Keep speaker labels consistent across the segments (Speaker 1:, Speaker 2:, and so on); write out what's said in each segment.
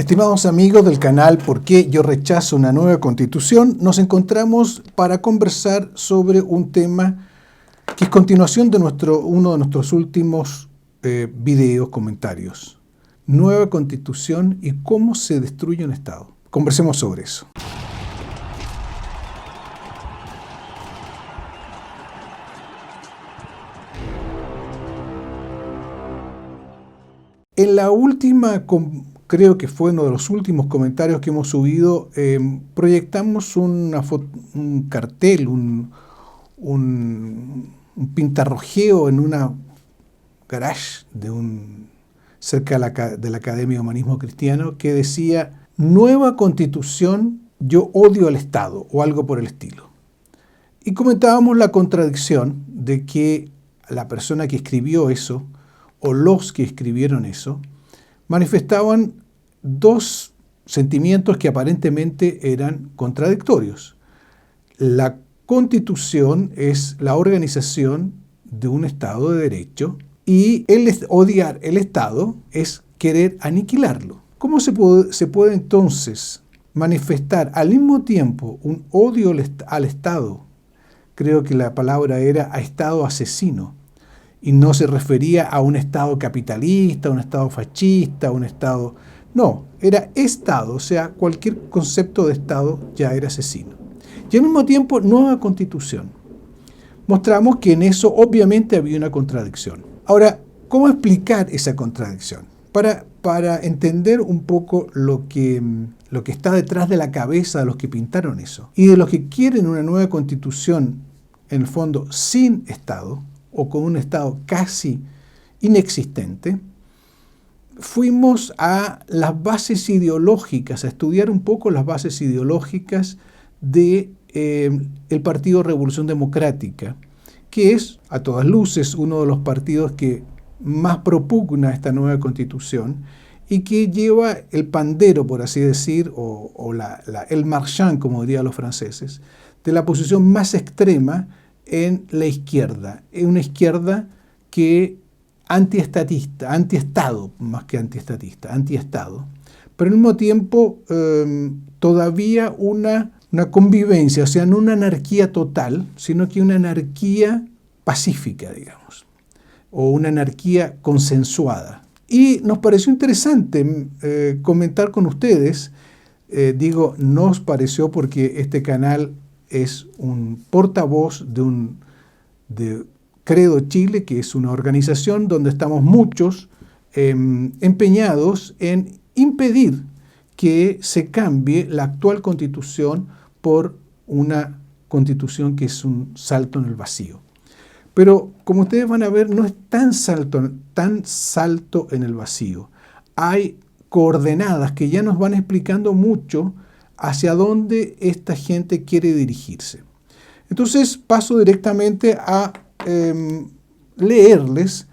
Speaker 1: Estimados amigos del canal ¿Por qué yo rechazo una nueva constitución? Nos encontramos para conversar sobre un tema que es continuación de uno de nuestros últimos videos, comentarios. Nueva constitución y cómo se destruye un Estado. Conversemos sobre eso. En la última, creo que fue uno de los últimos comentarios que hemos subido, proyectamos un cartel, un pintarrojeo en una garage cerca de la Academia de Humanismo Cristiano que decía: nueva constitución, yo odio al Estado, o algo por el estilo. Y comentábamos la contradicción de que la persona que escribió eso, o los que escribieron eso, manifestaban dos sentimientos que aparentemente eran contradictorios. La Constitución es la organización de un Estado de Derecho y odiar el Estado es querer aniquilarlo. ¿Cómo se puede entonces manifestar al mismo tiempo un odio al Estado? Creo que la palabra era a Estado asesino. Y no se refería a un Estado capitalista, a un Estado fascista, a un Estado... No, era Estado, o sea, cualquier concepto de Estado ya era asesino. Y al mismo tiempo, nueva constitución. Mostramos que en eso obviamente había una contradicción. Ahora, ¿cómo explicar esa contradicción? Para entender un poco lo que está detrás de la cabeza de los que pintaron eso y de los que quieren una nueva constitución, en el fondo, sin Estado, o con un Estado casi inexistente, fuimos a las bases ideológicas, a estudiar un poco las bases ideológicas del Partido Revolución Democrática, que es, a todas luces, uno de los partidos que más propugna esta nueva constitución y que lleva el pandero, por así decir, o el marchand, como dirían los franceses, de la posición más extrema en la izquierda, en una izquierda que antiestatista, antiestado, más que antiestatista, antiestado, pero al mismo tiempo todavía una convivencia, o sea, no una anarquía total, sino que una anarquía pacífica, digamos, o una anarquía consensuada. Y nos pareció interesante comentar con ustedes, nos pareció porque este canal es un portavoz de Credo Chile, que es una organización donde estamos muchos empeñados en impedir que se cambie la actual constitución por una constitución que es un salto en el vacío. Pero como ustedes van a ver, no es tan salto en el vacío. Hay coordenadas que ya nos van explicando mucho hacia dónde esta gente quiere dirigirse. Entonces paso directamente a leerles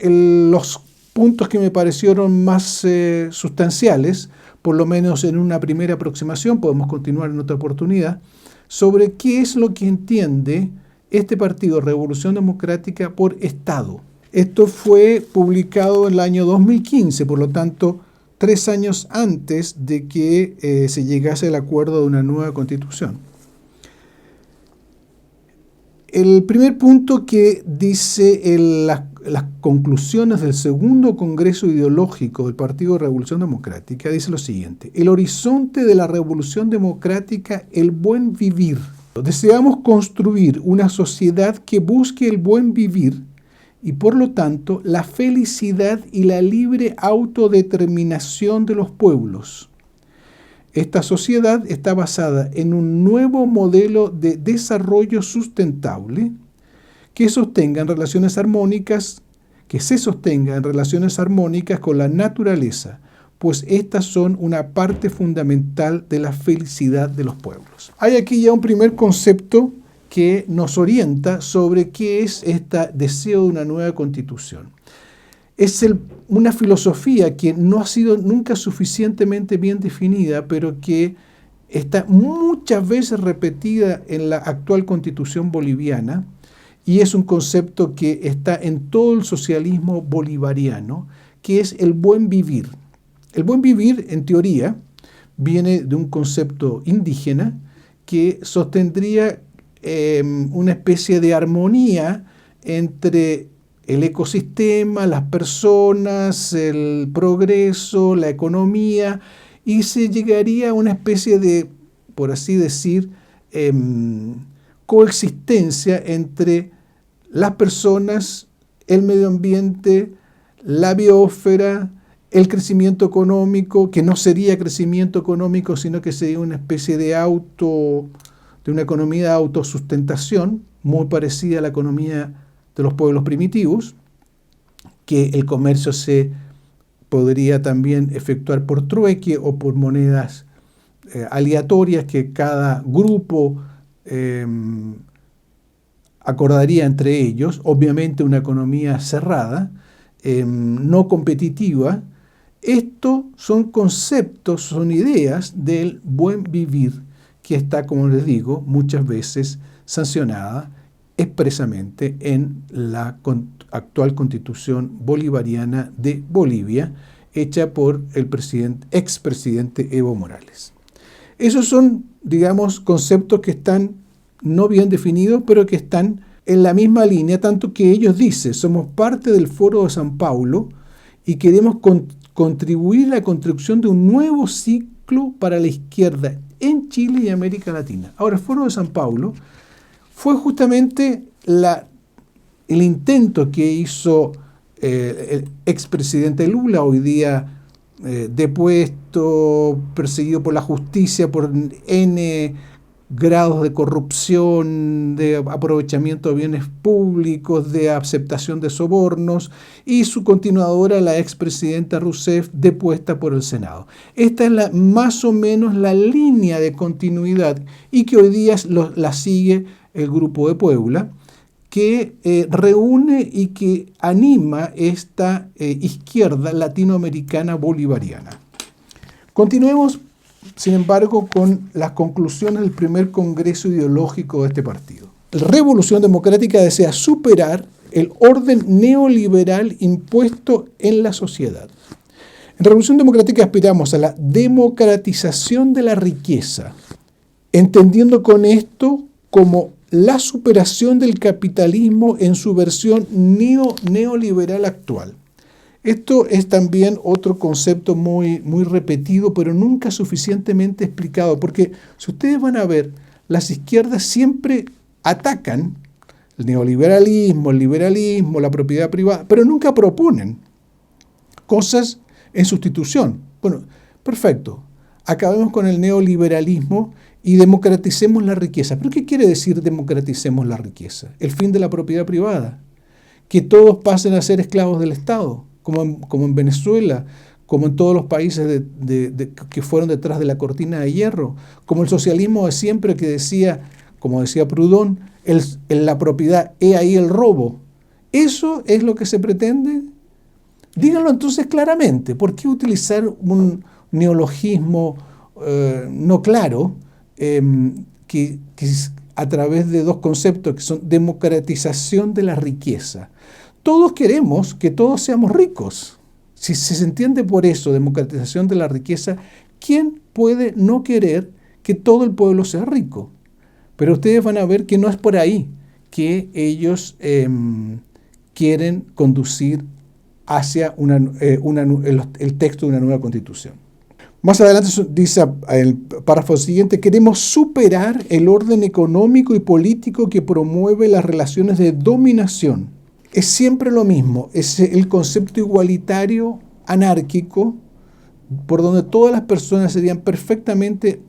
Speaker 1: los puntos que me parecieron más sustanciales, por lo menos en una primera aproximación, podemos continuar en otra oportunidad, sobre qué es lo que entiende este partido Revolución Democrática por Estado. Esto fue publicado en el año 2015, por lo tanto, 3 años antes de que se llegase al acuerdo de una nueva constitución. El primer punto que dice las conclusiones del segundo Congreso Ideológico del Partido Revolución Democrática dice lo siguiente: el horizonte de la Revolución Democrática, el buen vivir. Deseamos construir una sociedad que busque el buen vivir y por lo tanto la felicidad y la libre autodeterminación de los pueblos. Esta sociedad está basada en un nuevo modelo de desarrollo sustentable que se sostenga en relaciones armónicas con la naturaleza, pues estas son una parte fundamental de la felicidad de los pueblos. Hay aquí ya un primer concepto que nos orienta sobre qué es este deseo de una nueva constitución. Es una filosofía que no ha sido nunca suficientemente bien definida, pero que está muchas veces repetida en la actual constitución boliviana, y es un concepto que está en todo el socialismo bolivariano, que es el buen vivir. El buen vivir, en teoría, viene de un concepto indígena que sostendría una especie de armonía entre el ecosistema, las personas, el progreso, la economía, y se llegaría a una especie de, por así decir, coexistencia entre las personas, el medio ambiente, la biosfera, el crecimiento económico, que no sería crecimiento económico, sino que sería una especie de una economía de autosustentación, muy parecida a la economía de los pueblos primitivos, que el comercio se podría también efectuar por trueque o por monedas aleatorias que cada grupo acordaría entre ellos, obviamente una economía cerrada, no competitiva. Estos son conceptos, son ideas del buen vivir que está, como les digo, muchas veces sancionada expresamente en la actual Constitución Bolivariana de Bolivia, hecha por el expresidente Evo Morales. Esos son, digamos, conceptos que están no bien definidos, pero que están en la misma línea, tanto que ellos dicen, somos parte del Foro de San Paulo y queremos contribuir a la construcción de un nuevo ciclo para la izquierda en Chile y América Latina. Ahora, el Foro de San Paulo fue justamente el intento que hizo el expresidente Lula, hoy día depuesto, perseguido por la justicia por N grados de corrupción, de aprovechamiento de bienes públicos, de aceptación de sobornos, y su continuadora, la expresidenta Rousseff, depuesta por el Senado. Esta es más o menos la línea de continuidad y que hoy día la sigue el Grupo de Puebla, que reúne y que anima esta izquierda latinoamericana bolivariana. Continuemos, sin embargo, con las conclusiones del primer congreso ideológico de este partido. La Revolución Democrática desea superar el orden neoliberal impuesto en la sociedad. En Revolución Democrática aspiramos a la democratización de la riqueza, entendiendo con esto como la superación del capitalismo en su versión neoliberal actual. Esto es también otro concepto muy repetido, pero nunca suficientemente explicado, porque si ustedes van a ver, las izquierdas siempre atacan el neoliberalismo, el liberalismo, la propiedad privada, pero nunca proponen cosas en sustitución. Bueno, perfecto, acabemos con el neoliberalismo y democraticemos la riqueza. ¿Pero qué quiere decir democraticemos la riqueza? El fin de la propiedad privada, que todos pasen a ser esclavos del Estado, como en Venezuela, como en todos los países que fueron detrás de la cortina de hierro, como el socialismo de siempre que decía, como decía Proudhon, la propiedad, he ahí el robo. ¿Eso es lo que se pretende? Díganlo entonces claramente. ¿Por qué utilizar un neologismo no claro que a través de dos conceptos que son democratización de la riqueza? Todos queremos que todos seamos ricos. Si se entiende por eso, democratización de la riqueza, ¿quién puede no querer que todo el pueblo sea rico? Pero ustedes van a ver que no es por ahí que ellos quieren conducir hacia el texto de una nueva constitución. Más adelante dice el párrafo siguiente, queremos superar el orden económico y político que promueve las relaciones de dominación. Es siempre lo mismo, es el concepto igualitario anárquico, por donde todas las personas serían perfectamente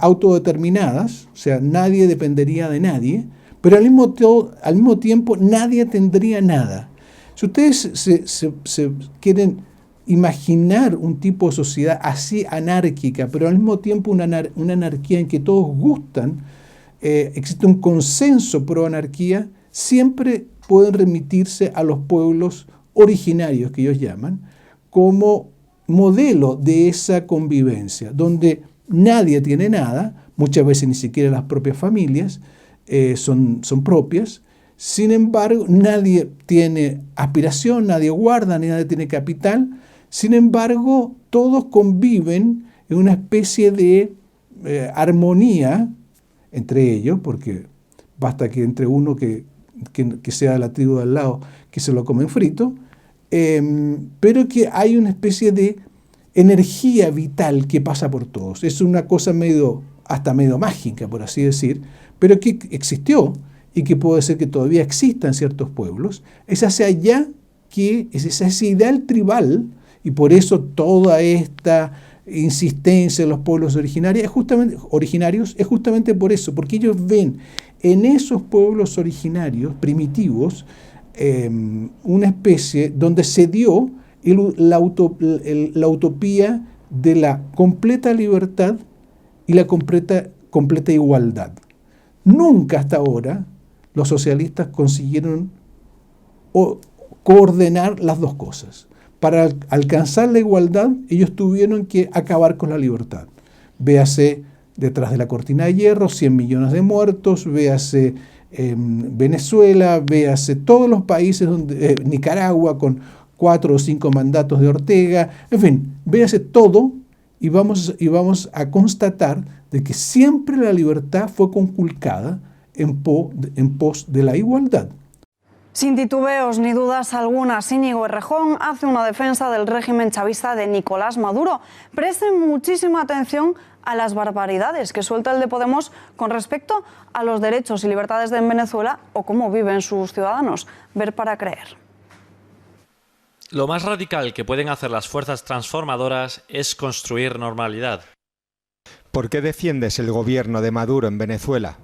Speaker 1: autodeterminadas, o sea, nadie dependería de nadie, pero al mismo tiempo nadie tendría nada. Si ustedes se quieren imaginar un tipo de sociedad así anárquica, pero al mismo tiempo una anarquía en que todos gustan, existe un consenso pro anarquía, siempre pueden remitirse a los pueblos originarios, que ellos llaman, como modelo de esa convivencia, donde nadie tiene nada, muchas veces ni siquiera las propias familias son propias. Sin embargo, nadie tiene aspiración, nadie guarda, nadie tiene capital, Sin embargo, todos conviven en una especie de armonía entre ellos, porque basta que entre uno que sea de la tribu de al lado, que se lo comen frito, pero que hay una especie de energía vital que pasa por todos. Es una cosa hasta medio mágica, por así decir, pero que existió y que puede ser que todavía exista en ciertos pueblos. Es hacia allá que es ese ideal tribal, y por eso toda esta insistencia en los pueblos originarios es justamente por eso, porque ellos ven en esos pueblos originarios primitivos una especie donde se dio la utopía de la completa libertad y la completa igualdad. Nunca hasta ahora los socialistas consiguieron coordinar las dos cosas. Para alcanzar la igualdad, ellos tuvieron que acabar con la libertad. Véase detrás de la cortina de hierro, 100 millones de muertos, véase Venezuela, véase todos los países, Nicaragua con 4 o 5 mandatos de Ortega, en fin, véase todo y vamos a constatar de que siempre la libertad fue conculcada en pos de la igualdad.
Speaker 2: Sin titubeos ni dudas algunas, Íñigo Errejón hace una defensa del régimen chavista de Nicolás Maduro. Presten muchísima atención a las barbaridades que suelta el de Podemos con respecto a los derechos y libertades en Venezuela o cómo viven sus ciudadanos. Ver para creer.
Speaker 3: Lo más radical que pueden hacer las fuerzas transformadoras es construir normalidad.
Speaker 4: ¿Por qué defiendes el gobierno de Maduro en Venezuela?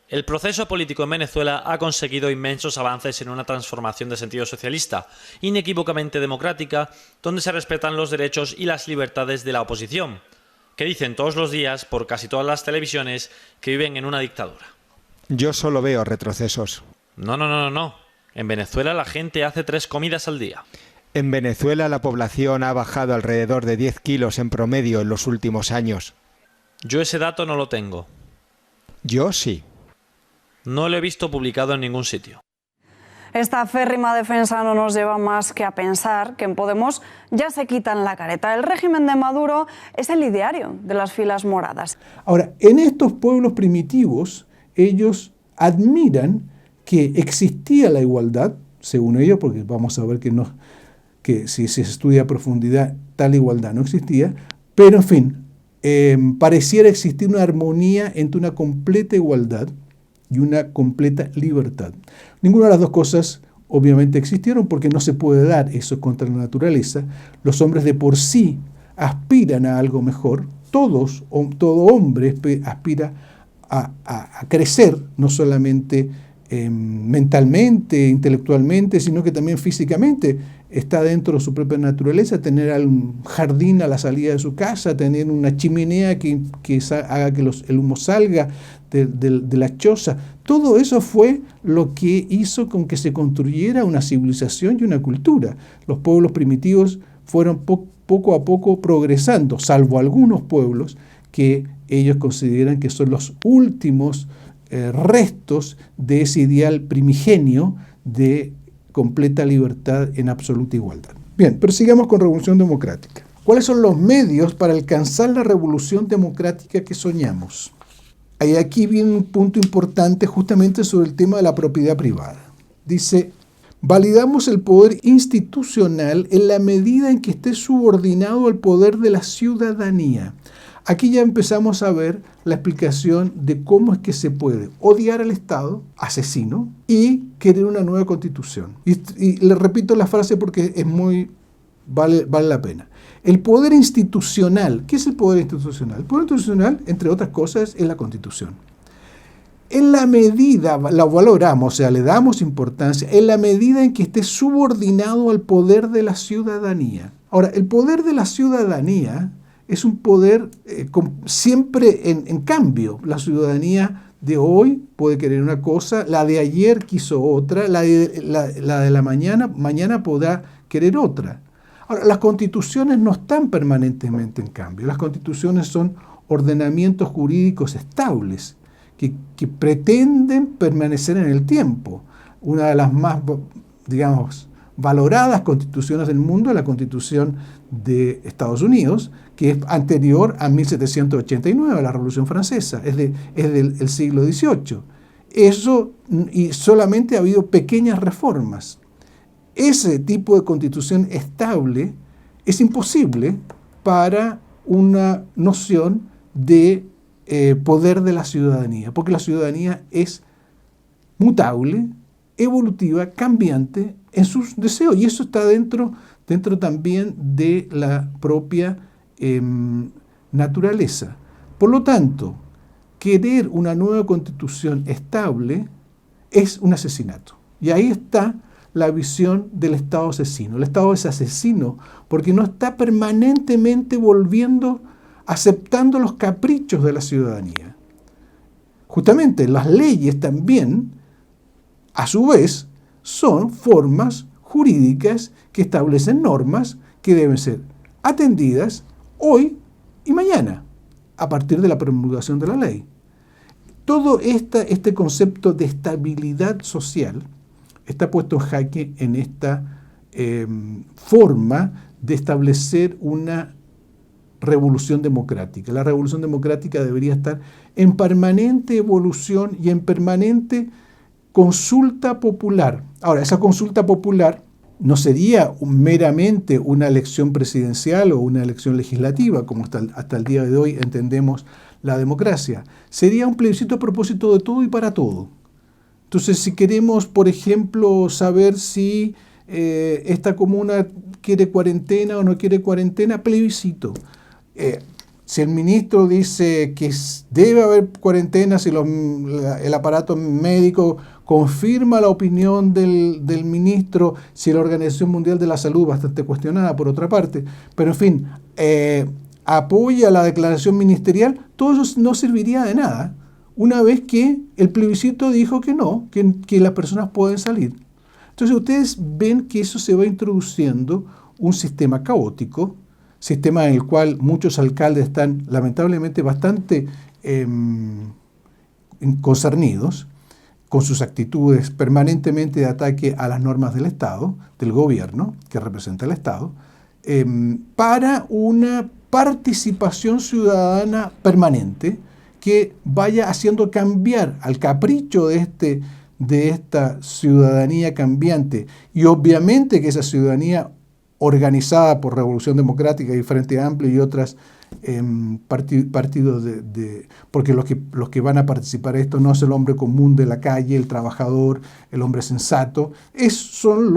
Speaker 3: El proceso político en Venezuela ha conseguido inmensos avances en una transformación de sentido socialista, inequívocamente democrática, donde se respetan los derechos y las libertades de la oposición, que dicen todos los días por casi todas las televisiones que viven en una dictadura.
Speaker 4: Yo solo veo retrocesos.
Speaker 3: No. En Venezuela la gente hace 3 comidas al día.
Speaker 4: En Venezuela la población ha bajado alrededor de 10 kilos en promedio en los últimos años.
Speaker 3: Yo ese dato no lo tengo.
Speaker 4: Yo sí.
Speaker 3: No lo he visto publicado en ningún sitio.
Speaker 2: Esta férrima defensa no nos lleva más que a pensar que en Podemos ya se quitan la careta. El régimen de Maduro es el ideario de las filas moradas.
Speaker 1: Ahora, en estos pueblos primitivos, ellos admiran que existía la igualdad, según ellos, porque vamos a ver que si se estudia a profundidad, tal igualdad no existía, pero en fin, pareciera existir una armonía entre una completa igualdad y una completa libertad. Ninguna de las dos cosas obviamente existieron porque no se puede dar eso contra la naturaleza. Los hombres de por sí aspiran a algo mejor. Todo hombre aspira a crecer, no solamente mentalmente, intelectualmente, sino que también físicamente. Está dentro de su propia naturaleza, tener un jardín a la salida de su casa, tener una chimenea que haga que el humo salga de la choza. Todo eso fue lo que hizo con que se construyera una civilización y una cultura. Los pueblos primitivos fueron poco a poco progresando, salvo algunos pueblos que ellos consideran que son los últimos restos de ese ideal primigenio de completa libertad en absoluta igualdad. Bien, pero sigamos con Revolución Democrática. ¿Cuáles son los medios para alcanzar la revolución democrática que soñamos? Aquí viene un punto importante justamente sobre el tema de la propiedad privada. Dice, validamos el poder institucional en la medida en que esté subordinado al poder de la ciudadanía. Aquí ya empezamos a ver la explicación de cómo es que se puede odiar al Estado, asesino, y querer una nueva constitución. Y le repito la frase porque vale la pena. El poder institucional, ¿qué es el poder institucional? El poder institucional, entre otras cosas, es la Constitución. En la medida, la valoramos, o sea, le damos importancia, en la medida en que esté subordinado al poder de la ciudadanía. Ahora, el poder de la ciudadanía es un poder siempre en cambio. La ciudadanía de hoy puede querer una cosa, la de ayer quiso otra, la de la mañana podrá querer otra. Ahora, las constituciones no están permanentemente en cambio. Las constituciones son ordenamientos jurídicos estables que pretenden permanecer en el tiempo. Una de las más, digamos, valoradas constituciones del mundo es la Constitución de Estados Unidos, que es anterior a 1789, a la Revolución Francesa, es del siglo XVIII. Eso, y solamente ha habido pequeñas reformas. Ese tipo de constitución estable es imposible para una noción de poder de la ciudadanía, porque la ciudadanía es mutable, evolutiva, cambiante en sus deseos, y eso está dentro también de la propia naturaleza. Por lo tanto, querer una nueva constitución estable es un asesinato. Y ahí está la visión del Estado asesino. El Estado es asesino porque no está permanentemente aceptando los caprichos de la ciudadanía. Justamente las leyes también, a su vez, son formas jurídicas que establecen normas que deben ser atendidas hoy y mañana, a partir de la promulgación de la ley. Todo este concepto de estabilidad social está puesto en jaque en esta forma de establecer una revolución democrática. La revolución democrática debería estar en permanente evolución y en permanente consulta popular. Ahora, esa consulta popular no sería meramente una elección presidencial o una elección legislativa, como hasta el día de hoy entendemos la democracia. Sería un plebiscito a propósito de todo y para todo. Entonces, si queremos, por ejemplo, saber si esta comuna quiere cuarentena o no quiere cuarentena, plebiscito. Si el ministro dice que debe haber cuarentena, si el aparato médico confirma la opinión del ministro, si la Organización Mundial de la Salud, bastante cuestionada por otra parte, pero en fin, apoya la declaración ministerial, todo eso no serviría de nada una vez que el plebiscito dijo que no, que las personas pueden salir. Entonces ustedes ven que eso se va introduciendo un sistema caótico, sistema en el cual muchos alcaldes están lamentablemente bastante concernidos con sus actitudes permanentemente de ataque a las normas del Estado, del gobierno, que representa el Estado, para una participación ciudadana permanente que vaya haciendo cambiar al capricho de esta ciudadanía cambiante, y obviamente que esa ciudadanía organizada por Revolución Democrática y Frente Amplio y otras partidos porque los que van a participar en esto no es el hombre común de la calle, el trabajador, el hombre sensato, son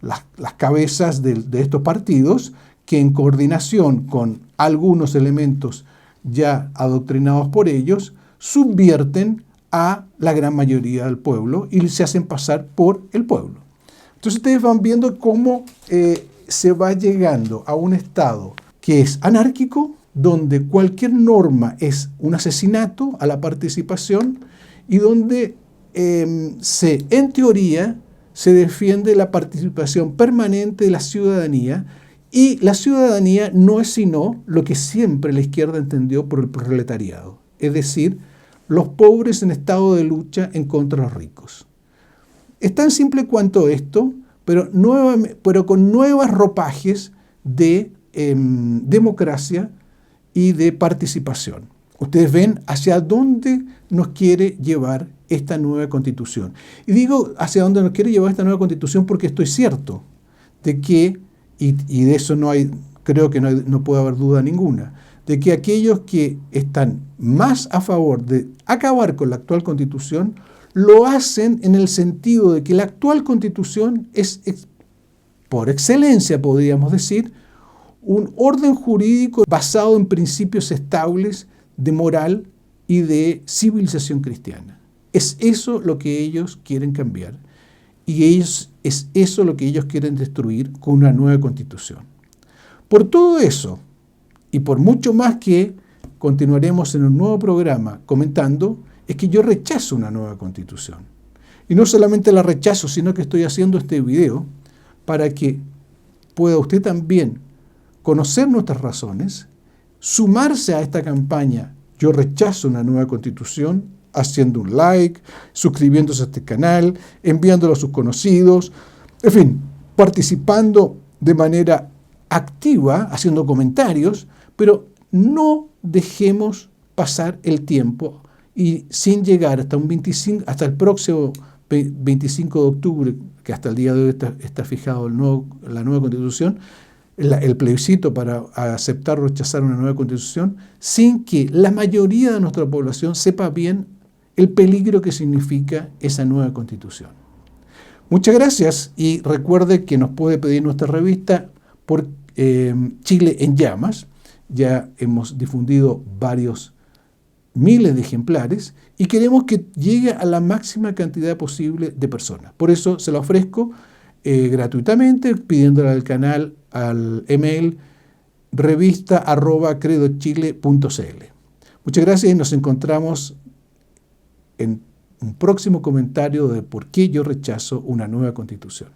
Speaker 1: las cabezas de estos partidos que, en coordinación con algunos elementos ya adoctrinados por ellos, subvierten a la gran mayoría del pueblo y se hacen pasar por el pueblo. Entonces ustedes van viendo cómo se va llegando a un estado que es anárquico, donde cualquier norma es un asesinato a la participación y donde en teoría se defiende la participación permanente de la ciudadanía, y la ciudadanía no es sino lo que siempre la izquierda entendió por el proletariado, es decir, los pobres en estado de lucha en contra de los ricos. Es tan simple cuanto esto, pero con nuevos ropajes de democracia y de participación. Ustedes ven hacia dónde nos quiere llevar esta nueva constitución. Y digo hacia dónde nos quiere llevar esta nueva constitución porque estoy cierto de que, y de eso creo que no puede haber duda ninguna, de que aquellos que están más a favor de acabar con la actual constitución lo hacen en el sentido de que la actual constitución es por excelencia, podríamos decir, un orden jurídico basado en principios estables de moral y de civilización cristiana. Es eso lo que ellos quieren cambiar, y es eso lo que ellos quieren destruir con una nueva constitución. Por todo eso, y por mucho más que continuaremos en un nuevo programa comentando, es que yo rechazo una nueva constitución. Y no solamente la rechazo, sino que estoy haciendo este video para que pueda usted también conocer nuestras razones, sumarse a esta campaña "Yo rechazo una nueva constitución", haciendo un like, suscribiéndose a este canal, enviándolo a sus conocidos, en fin, participando de manera activa, haciendo comentarios, pero no dejemos pasar el tiempo y sin llegar hasta el próximo 25 de octubre, que hasta el día de hoy está fijado la nueva Constitución, el plebiscito para aceptar o rechazar una nueva Constitución, sin que la mayoría de nuestra población sepa bien el peligro que significa esa nueva Constitución. Muchas gracias y recuerde que nos puede pedir nuestra revista por Chile en Llamas. Ya hemos difundido varios miles de ejemplares y queremos que llegue a la máxima cantidad posible de personas. Por eso se la ofrezco gratuitamente, pidiéndola al canal, al email revista@credochile.cl. Muchas gracias y nos encontramos en un próximo comentario de por qué yo rechazo una nueva Constitución.